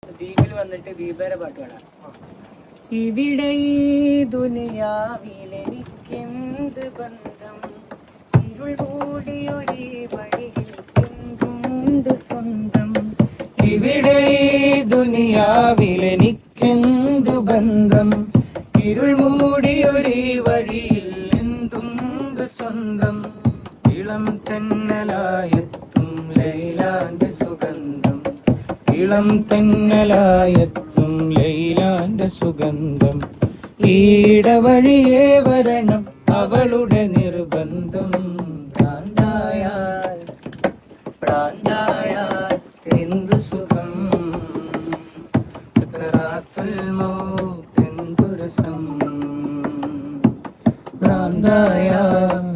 ദ്വീപിൽ വന്നിട്ട് ദീപേരെ പാട്ട് പാടാം. ഇവിടെ ഈ ദുനിയാവിലെനിക്കെന്ത് ബന്ധം, ഇരുൾ കൂടിയൊരു വഴിയിൽ എന്തുണ്ട് സ്വന്തം. ഇവിടെ ഈ ദുനിയാവിലെനിക്കെന്ത് ബന്ധം, ഇരുൾ മൂടിയൊരു വഴിയിൽ എന്തുണ്ട് സ്വന്തം. ഇളം തെന്നലായെത്തും ലൈലാന്റെ സുഗന്ധം, ഇളം തെന്നലായെത്തും ലൈലാന്റെ സുഗന്ധം. ഈടവഴിയേ വരണം അവളുടെ നിർബന്ധം. പ്രാന്തായാൽ പ്രാന്തായാൽ എന്തു സുഖം, സക്കറാത്തുൽ മൗത്ത് എന്തു രസം. പ്രാന്തായാൽ